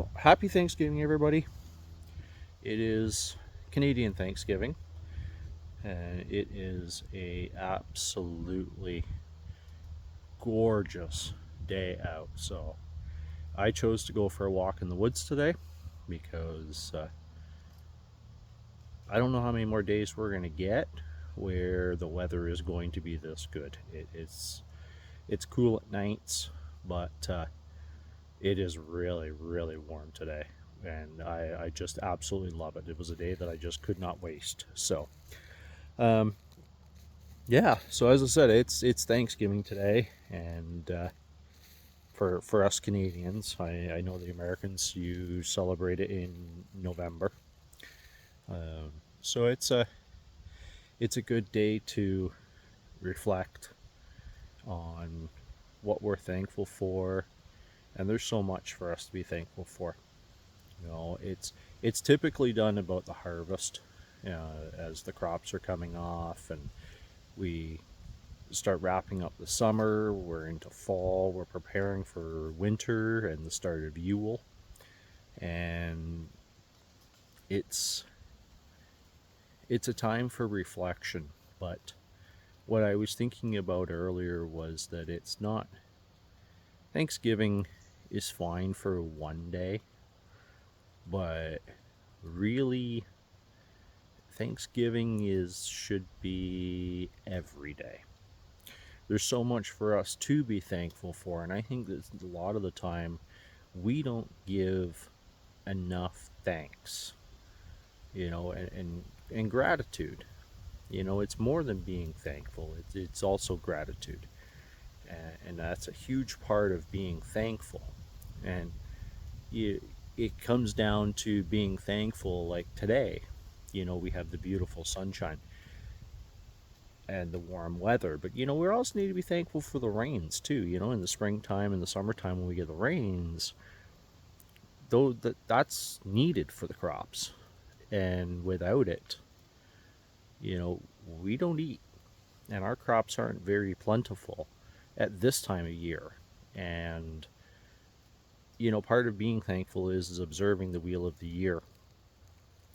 So, happy Thanksgiving, everybody. It is Canadian Thanksgiving, and it is a absolutely gorgeous day out. So, I chose to go for a walk in the woods today because I don't know how many more days we're going to get where the weather is going to be this good. It's cool at nights, but it is really, really warm today, and I just absolutely love it. It was a day that I just could not waste. So, um, yeah. So as I said, it's Thanksgiving today, and for us Canadians, I know the Americans, you celebrate it in November. So it's a good day to reflect on what we're thankful for, and there's so much for us to be thankful for. It's typically done about the harvest, as the crops are coming off, and we start wrapping up the summer. We're into fall. We're preparing for winter and the start of Yule, and it's it's a time for reflection. But what I was thinking about earlier was that it's not Thanksgiving is fine for one day, but really Thanksgiving is should be every day. There's so much for us to be thankful for, and I think that a lot of the time we don't give enough thanks, and gratitude. It's more than being thankful. It's also gratitude, and that's a huge part of being thankful. And you, it comes down to being thankful. Like today, we have the beautiful sunshine and the warm weather. But we also need to be thankful for the rains too. In the springtime and the summertime when we get the rains, though that's needed for the crops. And without it, we don't eat, and our crops aren't very plentiful at this time of year. And part of being thankful is observing the wheel of the year,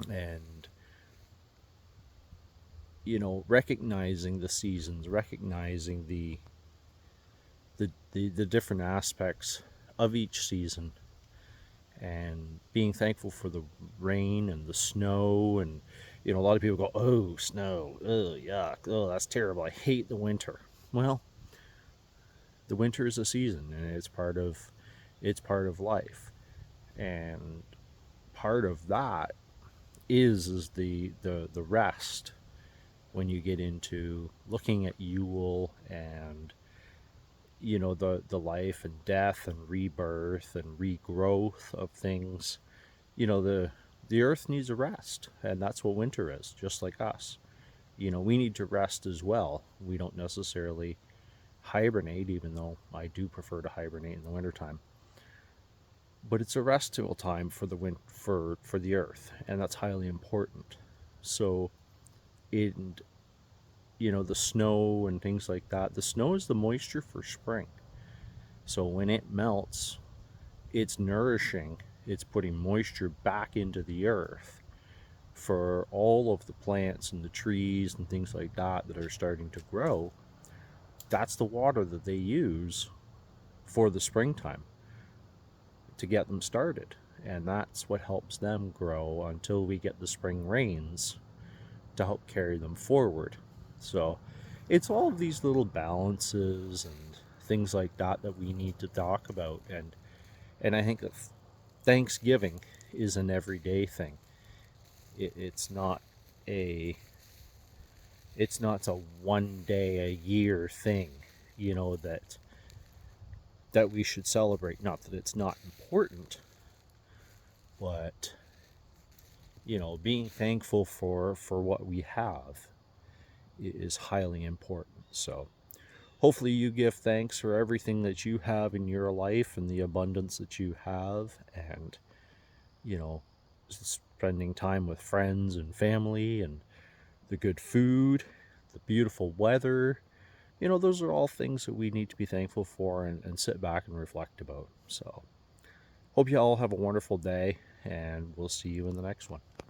and recognizing the seasons, recognizing the different aspects of each season, and being thankful for the rain and the snow. And a lot of people go, oh, snow, oh, yuck, oh, that's terrible, I hate the winter. Well, the winter is a season, and it's part of life. And part of that is the rest when you get into looking at Yule, and the life and death and rebirth and regrowth of things. The earth needs a rest, and that's what winter is. Just like us, we need to rest as well. We don't necessarily hibernate, even though I do prefer to hibernate in the wintertime, but it's a restful time for the earth, and that's highly important. So, in the snow and things like that, the snow is the moisture for spring. So when it melts, it's nourishing, it's putting moisture back into the earth for all of the plants and the trees and things like that are starting to grow. That's the water that they use for the springtime to get them started. And that's what helps them grow until we get the spring rains to help carry them forward. So it's all of these little balances and things like that we need to talk about. And I think that Thanksgiving is an everyday thing. It's not a one day a year thing, that we should celebrate. Not that it's not important, but being thankful for what we have is highly important. So hopefully you give thanks for everything that you have in your life and the abundance that you have, and spending time with friends and family, and the good food, the beautiful weather. Those are all things that we need to be thankful for, and sit back and reflect about. So Hope you all have a wonderful day, and we'll see you in the next one.